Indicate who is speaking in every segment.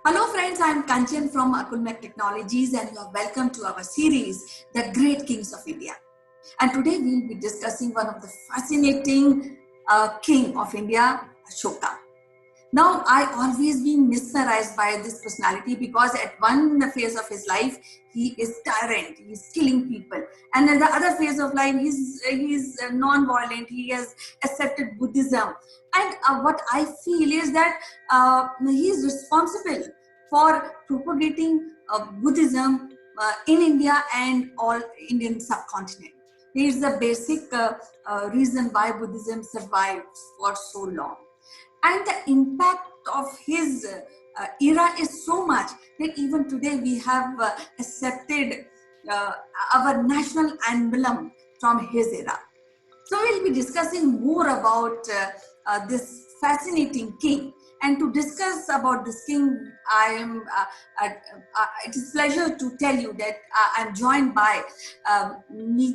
Speaker 1: Hello friends, I am Kanchan from Akulmach Technologies and you are welcome to our series, The Great Kings of India. And today we will be discussing one of the fascinating king of India, Ashoka. Now, I always been mesmerized by this personality because at one phase of his life, he is tyrant, he is killing people. And in the other phase of life, he's non-violent, he has accepted Buddhism. And what I feel is that he is responsible for propagating Buddhism in India and all Indian subcontinent. He is the basic reason why Buddhism survived for so long. And the impact of his era is so much that even today we have accepted our national emblem from his era. So we'll be discussing more about this fascinating king. And to discuss about this king, it is a pleasure to tell you that I'm joined by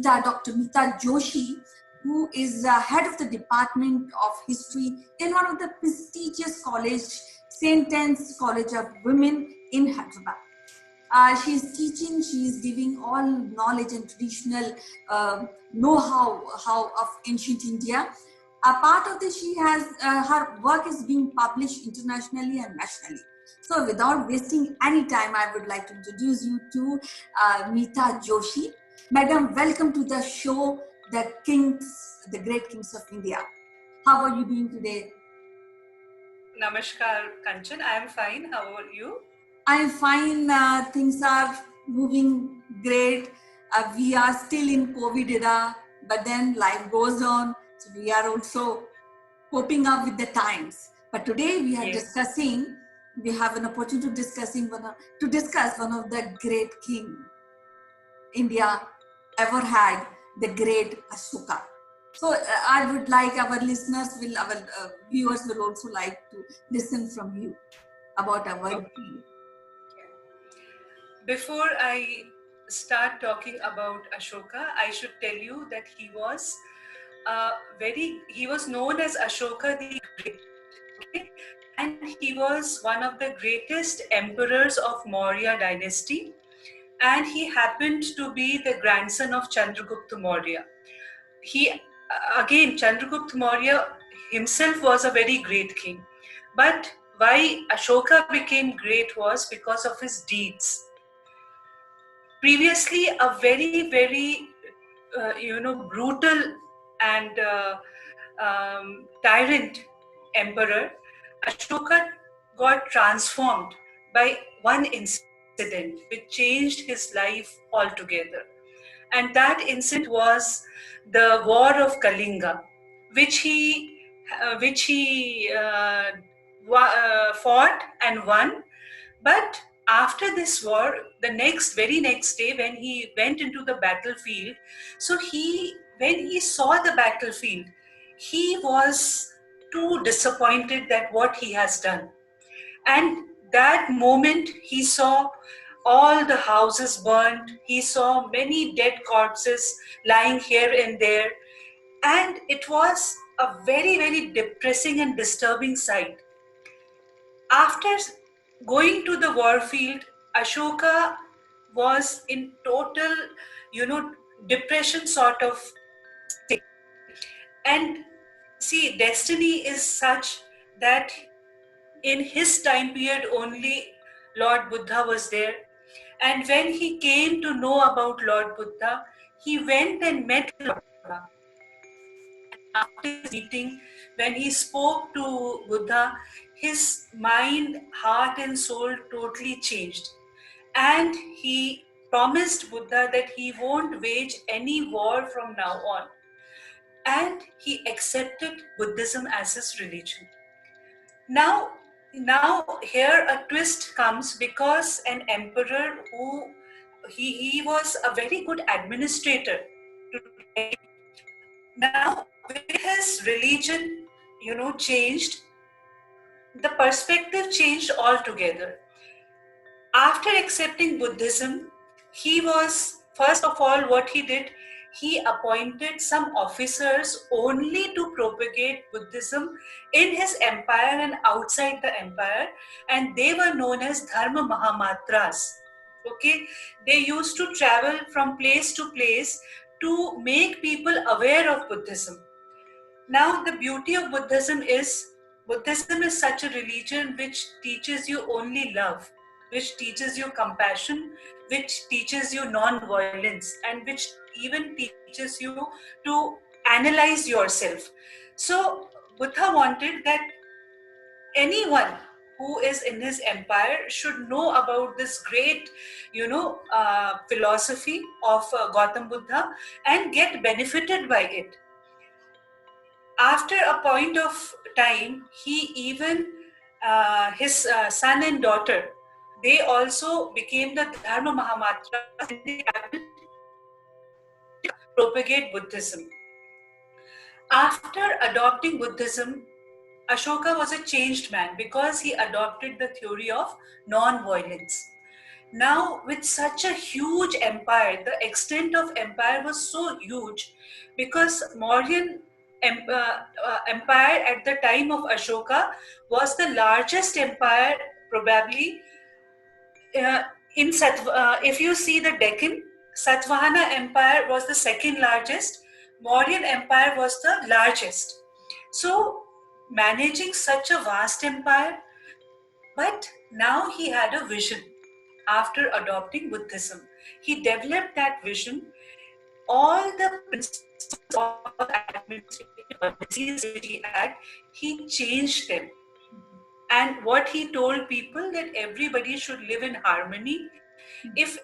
Speaker 1: Dr. Meeta Joshi, who is head of the Department of History in one of the prestigious college, St. College of Women in Hyderabad. She is teaching, she is giving all knowledge and traditional know-how of ancient India. A part of this, she has her work is being published internationally and nationally. So without wasting any time, I would like to introduce you to Meeta Joshi. Madam, welcome to the show, The Great Kings of India. How are you doing today?
Speaker 2: Namaskar, Kanchan. I am fine. How are you?
Speaker 1: I am fine. Things are moving great. We are still in COVID era, but then life goes on. So we are also coping up with the times. But today we are discussing. We have an opportunity to discuss one of the great king India ever had, the great Ashoka. So I would like our viewers will also like to listen from you about our king.
Speaker 2: Before I start talking about Ashoka, I should tell you that he was known as Ashoka the Great, okay? And he was one of the greatest emperors of Maurya dynasty, and he happened to be the grandson of Chandragupta Maurya. Chandragupta Maurya himself was a very great king, but why Ashoka became great was because of his deeds. Previously, a very, very, brutal and tyrant emperor, Ashoka got transformed by one incident which changed his life altogether. And that incident was the War of Kalinga, which he fought and won. But after this war, the very next day, when he went into the battlefield, when he saw the battlefield, he was too disappointed that what he has done. And that moment, he saw all the houses burnt. He saw many dead corpses lying here and there. And it was a very, very depressing and disturbing sight. After going to the war field, Ashoka was in total, depression sort of state. And see, destiny is such that in his time period only Lord Buddha was there. And when he came to know about Lord Buddha, he went and met Lord Buddha. After his meeting, when he spoke to Buddha, his mind, heart, and soul totally changed. And he promised Buddha that he won't wage any war from now on. And he accepted Buddhism as his religion. Now here a twist comes, because an emperor who he was a very good administrator. Now with his religion, changed, the perspective changed altogether. After accepting Buddhism, he was, first of all, what he did, he appointed some officers only to propagate Buddhism in his empire and outside the empire, and they were known as Dharma Mahamatras. Okay, they used to travel from place to place to make people aware of Buddhism. Now, the beauty of Buddhism is such a religion which teaches you only love, which teaches you compassion, which teaches you non-violence, and which even teaches you to analyze yourself. So, Buddha wanted that anyone who is in his empire should know about this great, philosophy of Gautam Buddha and get benefited by it. After a point of time, he even his son and daughter, they also became the Dharma Mahamatras and they traveled propagate Buddhism. After adopting Buddhism, Ashoka was a changed man because he adopted the theory of non-violence. Now, with such a huge empire, the extent of empire was so huge because Mauryan empire at the time of Ashoka was the largest empire probably uh, if you see the Deccan, Satvahana empire was the second largest, Mauryan empire was the largest. So managing such a vast empire, but now he had a vision after adopting Buddhism. He developed that vision. All the principles of administrative policies which he had, he changed them. And what he told people that everybody should live in harmony. If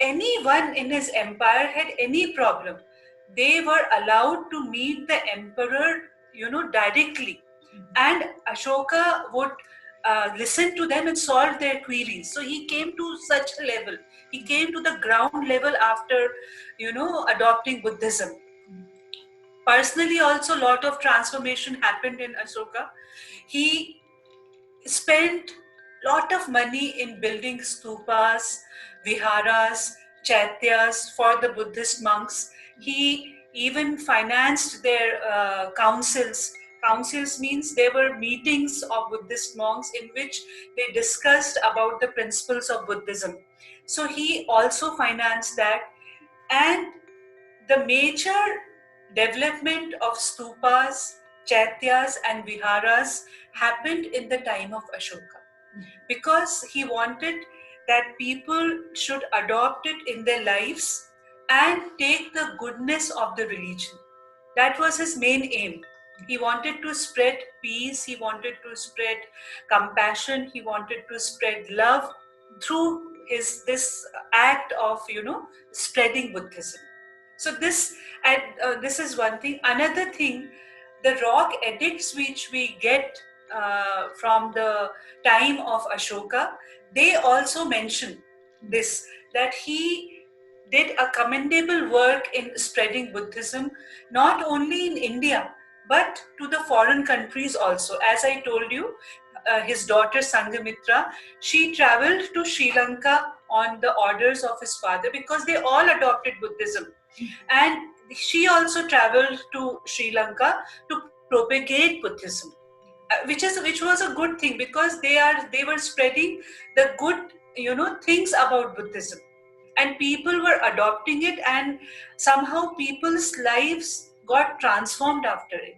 Speaker 2: anyone in his empire had any problem, they were allowed to meet the emperor, directly, and Ashoka would listen to them and solve their queries. So he came to such a level. He came to the ground level after, adopting Buddhism. Personally, also, a lot of transformation happened in Ashoka. He spent lot of money in building stupas, viharas, chaityas for the Buddhist monks. He even financed their councils. Councils means there were meetings of Buddhist monks in which they discussed about the principles of Buddhism. So he also financed that, and the major development of stupas, chaityas, and viharas happened in the time of Ashoka because he wanted that people should adopt it in their lives and take the goodness of the religion. That was his main aim. He wanted to spread peace, he wanted to spread compassion, he wanted to spread love through this act of spreading Buddhism. So this is one thing. Another thing, the rock edicts which we get from the time of Ashoka, they also mention this, that he did a commendable work in spreading Buddhism, not only in India, but to the foreign countries also. As I told you, his daughter Sanghamitra, she traveled to Sri Lanka on the orders of his father because they all adopted Buddhism. And she also traveled to Sri Lanka to propagate Buddhism, which was a good thing because they were spreading the good things about Buddhism, and people were adopting it, and somehow people's lives got transformed after it.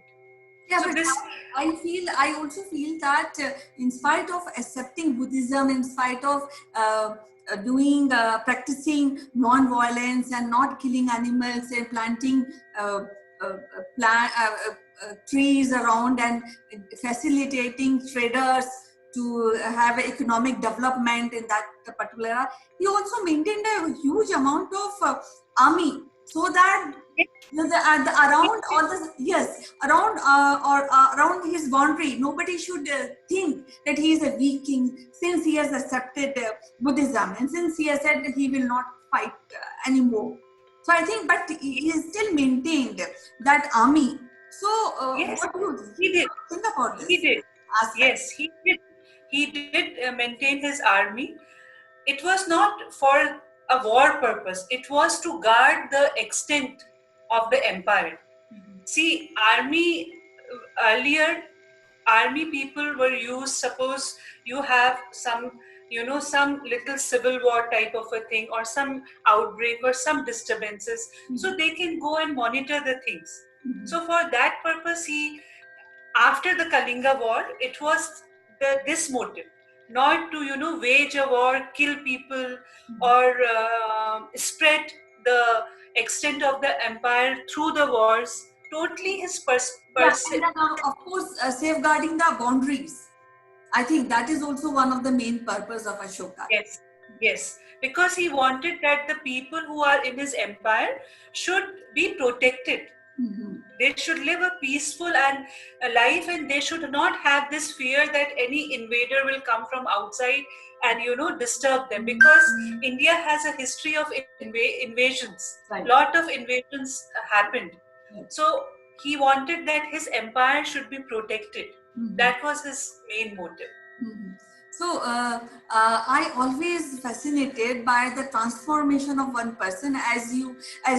Speaker 1: Yeah,
Speaker 2: So
Speaker 1: but
Speaker 2: this
Speaker 1: I also feel that in spite of accepting Buddhism, in spite of practicing non-violence and not killing animals and planting uh, uh, trees around and facilitating traders to have economic development in that particular area, he also maintained a huge amount of army so that around all this, yes, around around his boundary, nobody should think that he is a weak king since he has accepted Buddhism and since he has said that he will not fight anymore. So I think, but he still maintained that army. So
Speaker 2: yes,
Speaker 1: what do you
Speaker 2: he did.
Speaker 1: think about this
Speaker 2: He did.
Speaker 1: aspect?
Speaker 2: Yes, he did. He did maintain his army. It was not for a war purpose. It was to guard the extent of the empire. See, earlier, army people were used, suppose you have some, some little civil war type of a thing, or some outbreak or some disturbances, so they can go and monitor the things. So for that purpose, after the Kalinga war, it was this motive, not to wage a war, kill people, or spread the extent of the empire through the wars. Totally his
Speaker 1: Yeah, and then of course safeguarding the boundaries. I think that is also one of the main purpose of Ashoka.
Speaker 2: Yes, because he wanted that the people who are in his empire should be protected. They should live a peaceful and a life, and they should not have this fear that any invader will come from outside and disturb them, because India has a history of invasions.
Speaker 1: Right.
Speaker 2: Lot of invasions happened. So he wanted that his empire should be protected. That was his main motive.
Speaker 1: So I always fascinated by the transformation of one person, as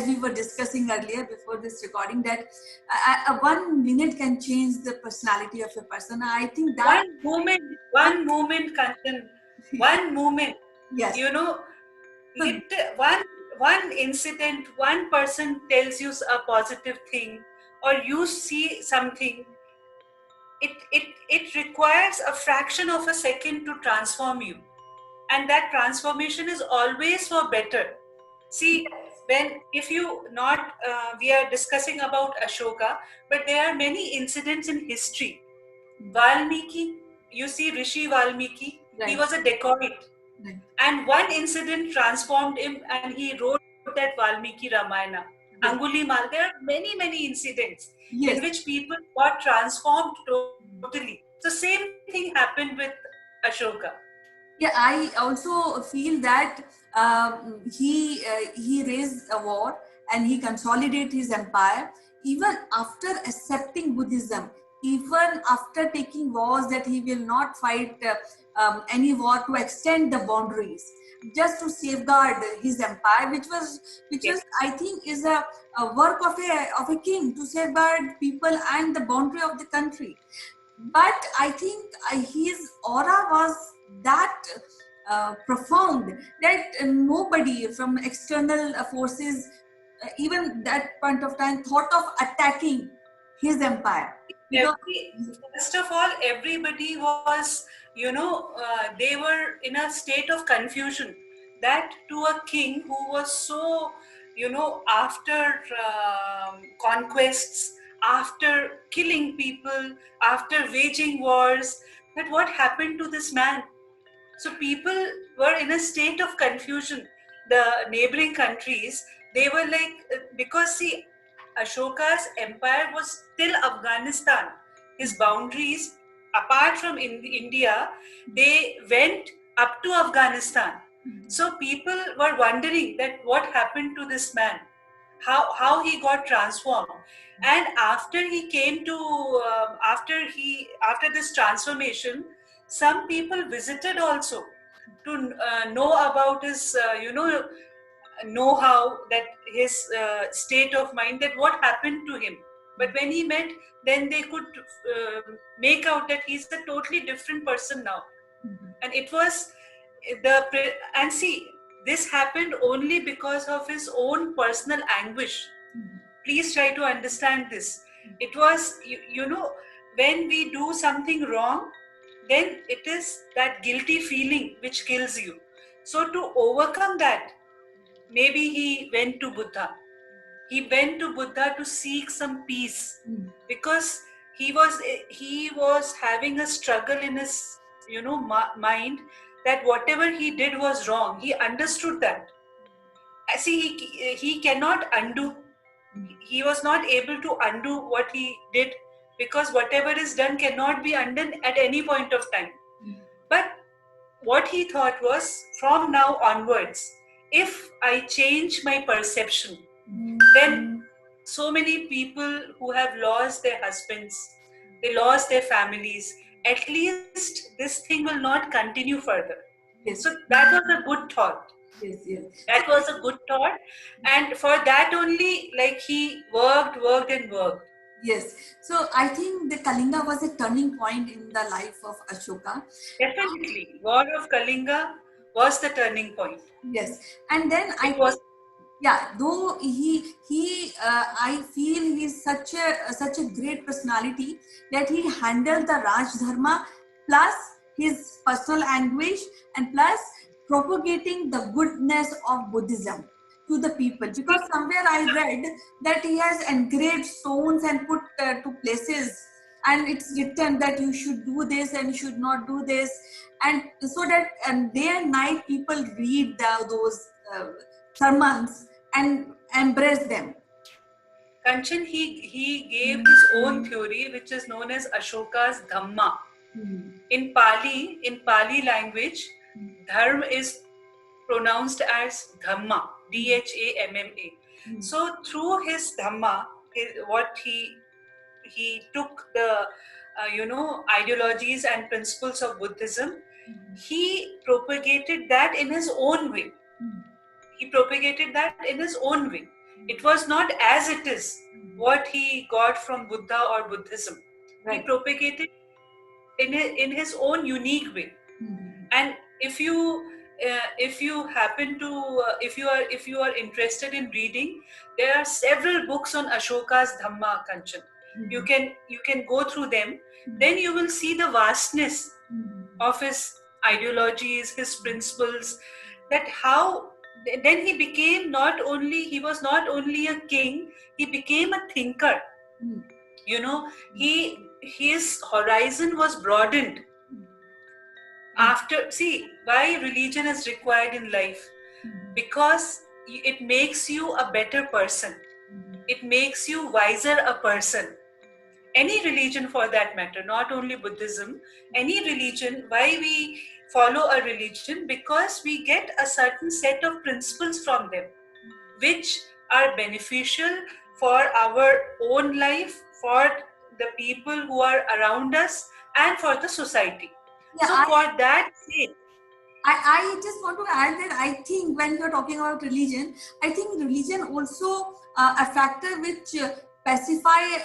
Speaker 1: we were discussing earlier before this recording, that 1 minute can change the personality of a person. I think that
Speaker 2: one moment, Kanchan, one moment.
Speaker 1: Yes.
Speaker 2: One incident, one person tells you a positive thing, or you see something. It requires a fraction of a second to transform you, and that transformation is always for better. See, if you not we are discussing about Ashoka, but there are many incidents in history. Valmiki, you see Rishi Valmiki, right. He was a dacoit, right. And one incident transformed him, and he wrote that Valmiki Ramayana. Yes. Angulimal, there are many incidents, yes, in which people got transformed totally. So same thing happened with Ashoka.
Speaker 1: Yeah, I also feel that he raised a war and he consolidated his empire even after accepting Buddhism, even after taking vows that he will not fight any war to extend the boundaries, just to safeguard his empire, which was I think is a work of a king, to safeguard people and the boundary of the country. But I think his aura was that profound that nobody from external forces, even that point of time, thought of attacking his empire.
Speaker 2: First of all, everybody was, they were in a state of confusion. That to a king who was so, after conquests, after killing people, after waging wars, that what happened to this man? So people were in a state of confusion. The neighboring countries, they were like, because see, Ashoka's empire was still Afghanistan. His boundaries, apart from India, they went up to Afghanistan. So people were wondering that what happened to this man, how he got transformed. And after he came to, after this transformation, some people visited also to know about his, know-how, that his state of mind, that what happened to him. But when he met, then they could make out that he's a totally different person now. And it was and see, this happened only because of his own personal anguish. Please try to understand this. It was, when we do something wrong, then it is that guilty feeling which kills you. So to overcome that, maybe he went to Buddha. He went to Buddha to seek some peace, because he was having a struggle in his, mind, that whatever he did was wrong. He understood that. See, he cannot undo. He was not able to undo what he did, because whatever is done cannot be undone at any point of time. But what he thought was, from now onwards, if I change my perception, then so many people who have lost their husbands, they lost their families, at least this thing will not continue further. Yes. So that was a good thought.
Speaker 1: Yes, yes.
Speaker 2: That was a good thought, and for that only, like, he worked and worked.
Speaker 1: Yes. So I think the Kalinga was a turning point in the life of Ashoka.
Speaker 2: Definitely, War of Kalinga was the turning point.
Speaker 1: Yes. And then I
Speaker 2: It was.
Speaker 1: think, yeah, though I feel he's such a great personality that he handled the Raj Dharma plus his personal anguish and plus propagating the goodness of Buddhism to the people, because somewhere I read that he has engraved stones and put to places, and it's written that you should do this and you should not do this, and so that day and night people read those sermons and embrace them.
Speaker 2: Kanchan, he gave his own theory, which is known as Ashoka's Dhamma. In Pali language, dharma is pronounced as Dhamma, Dhamma. So through his Dhamma, what he took the ideologies and principles of Buddhism. He propagated that in his own way. He propagated that in his own way. It was not as it is what he got from Buddha or Buddhism. Right. He propagated in his own unique way. And if you happen to if you are interested in reading, there are several books on Ashoka's Dhamma, Kanchan. You can go through them. Then you will see the vastness of his ideologies, his principles, that how then he was not only a king, he became a thinker. His horizon was broadened. After, see, why religion is required in life? Because it makes you a better person. It makes you wiser a person. Any religion for that matter, not only Buddhism, any religion, why we follow a religion? Because we get a certain set of principles from them, which are beneficial for our own life, for the people who are around us, and for the society. Yeah, so for that sake,
Speaker 1: I just want to add that I think when you're talking about religion, I think religion also a factor which pacify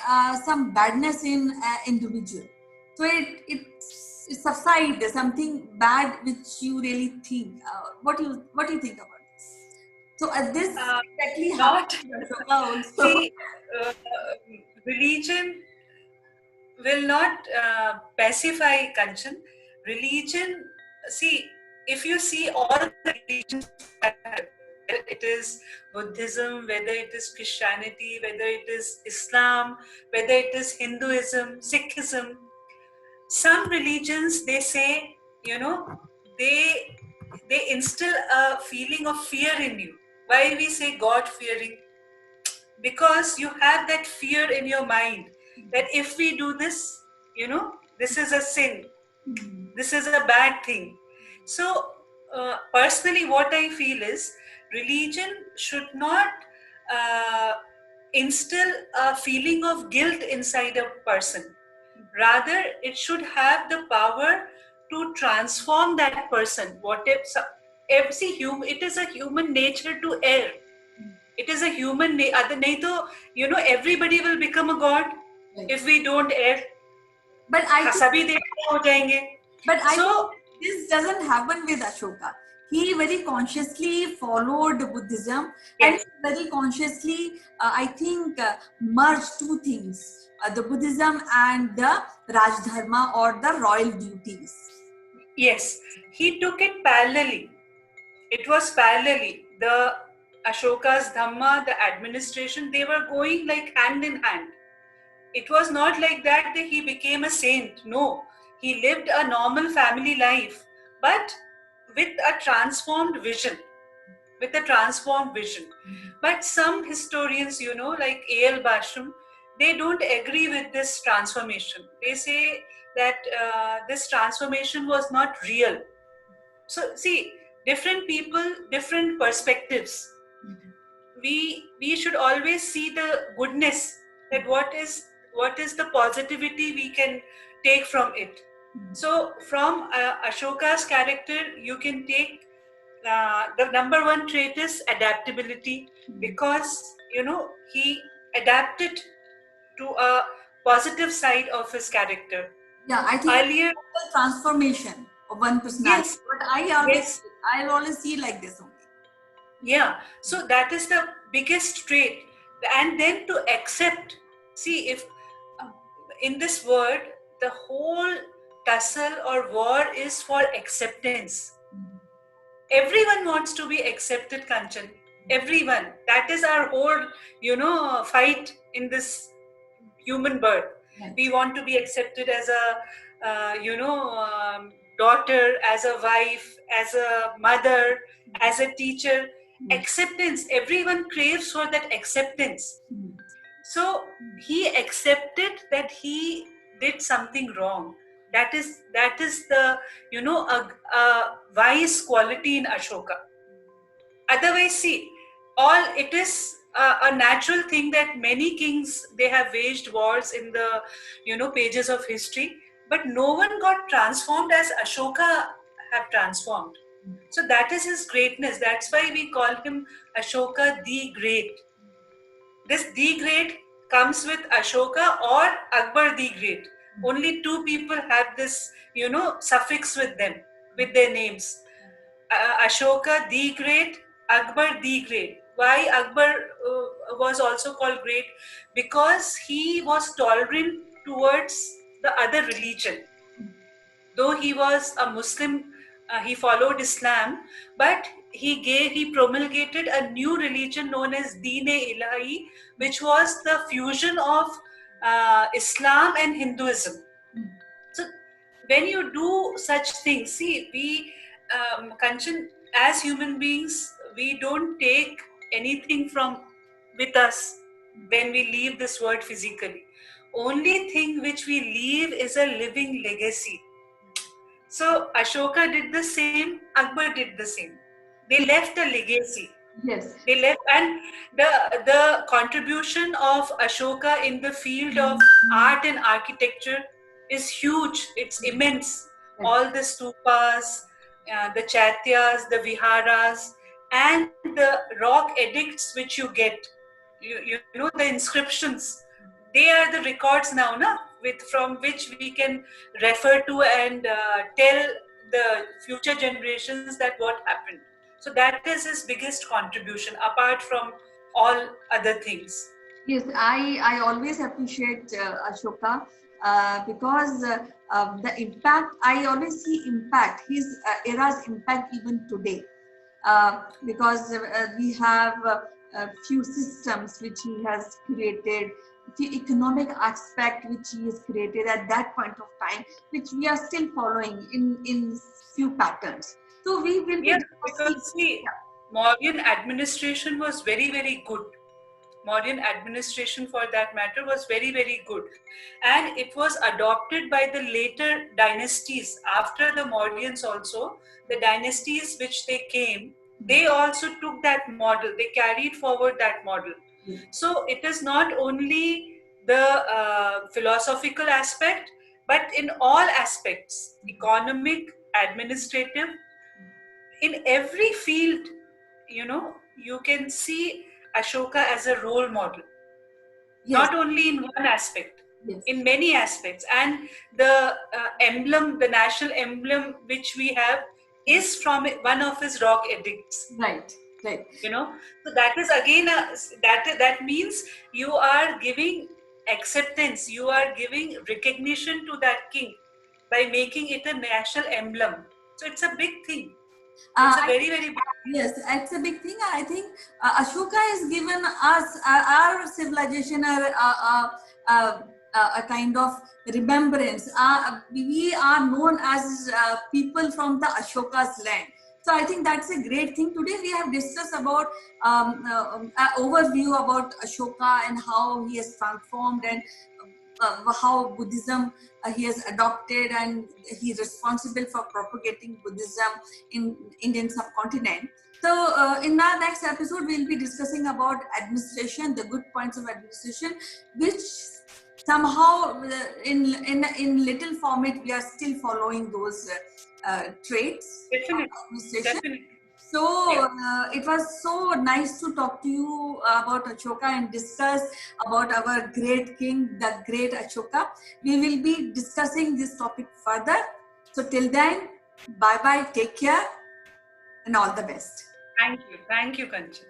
Speaker 1: some badness in individual. So it subsides something bad which you really think. What do you think about this? So this exactly happened.
Speaker 2: See, religion will not pacify, Kanchan. Religion, see, if you see all the religions, whether it is Buddhism, whether it is Christianity, whether it is Islam, whether it is Hinduism, Sikhism, some religions, they say, they instill a feeling of fear in you. Why we say God fearing? Because you have that fear in your mind that if we do this, this is a sin, this is a bad thing. So personally, what I feel is religion should not instill a feeling of guilt inside a person. Rather, it should have the power to transform that person. It is a human nature to err. It is a human nature. Everybody will become a god if we don't err.
Speaker 1: But I think this doesn't happen with Ashoka. He very consciously followed Buddhism, yes, and very consciously, I think, merged two things: the Buddhism and the Raj Dharma, or the royal duties.
Speaker 2: Yes, he took it parallelly. It was parallelly. The Ashoka's Dhamma, the administration, they were going like hand in hand. It was not like that he became a saint. No, he lived a normal family life, but with a transformed vision. But some historians, like A.L. Basham, they don't agree with this transformation. They say that this transformation was not real. So see, different people, different perspectives. We should always see the goodness, that what is the positivity we can take from it. So from Ashoka's character, you can take the number one trait is adaptability, because he adapted to a positive side of his character.
Speaker 1: Yeah, I think
Speaker 2: Earlier,
Speaker 1: transformation of one personality.
Speaker 2: yes,
Speaker 1: But
Speaker 2: yes,
Speaker 1: I always see like this only.
Speaker 2: yeah. So that is the biggest trait, and then to accept. See, if uh, in this word, the whole tussle or war is for acceptance. Everyone wants to be accepted, Kanchan. Everyone. That is our whole, fight in this human birth.
Speaker 1: Right.
Speaker 2: We want to be accepted as a, daughter, as a wife, as a mother, as a teacher. Acceptance. Everyone craves for that acceptance. So he accepted that he did something wrong. That is the a wise quality in Ashoka. Otherwise, see, all it is a natural thing that many kings, they have waged wars in the pages of history, but no one got transformed as Ashoka have transformed. So that is his greatness. That's why we call him Ashoka the Great. This the Great comes with Ashoka or Akbar the Great. Only two people have this, suffix with them, with their names. Ashoka the Great, Akbar the Great. Why Akbar was also called great? Because he was tolerant towards the other religion. Though he was a Muslim, he followed Islam, but he promulgated a new religion known as Deen-e-Ilahi, which was the fusion of Islam and Hinduism. So when you do such things, see, we, Kanchan, as human beings, we don't take anything from with us when we leave this world physically. Only thing which we leave is a living legacy. So Ashoka did the same, Akbar did the same. They left a legacy.
Speaker 1: Yes.
Speaker 2: They left, and the contribution of Ashoka in the field of art and architecture is huge. It's immense. All the stupas, the chaityas, the viharas, and the rock edicts which you get. You know the inscriptions. They are the records now, na? From which we can refer to and tell the future generations that what happened. So that is his biggest contribution, apart from all other things.
Speaker 1: Yes, I always appreciate Ashoka because the impact, I always see impact, his era's impact even today. Because we have a few systems which he has created, few economic aspect which he has created at that point of time, which we are still following in few patterns. So we will be
Speaker 2: because see, Mauryan administration was very, very good. Mauryan administration, for that matter, was very, very good. And it was adopted by the later dynasties. After the Mauryans also, the dynasties which they came, they also took that model. They carried forward that model. So it is not only the philosophical aspect, but in all aspects, economic, administrative, in every field, you can see Ashoka as a role model. Not only in one aspect, in many aspects. And the emblem, the national emblem which we have, is from one of his rock edicts.
Speaker 1: Right.
Speaker 2: So that is again that means you are giving acceptance, you are giving recognition to that king by making it a national emblem. So it's a big thing. It's a very, very big thing.
Speaker 1: Yes, it's a big thing. I think Ashoka has given us, our civilization, a kind of remembrance. We are known as people from the Ashoka's land. So I think that's a great thing. Today we have discussed about an overview about Ashoka and how he has transformed, and how Buddhism he has adopted, and he is responsible for propagating Buddhism in Indian subcontinent. So in our next episode, we'll be discussing about administration, the good points of administration, which somehow in little format we are still following those traits
Speaker 2: Definitely.
Speaker 1: of administration.
Speaker 2: Definitely.
Speaker 1: So it was so nice to talk to you about Ashoka and discuss about our great king, the great Ashoka. We will be discussing this topic further. So till then, bye bye, take care, and all the best.
Speaker 2: Thank you, Kanchan.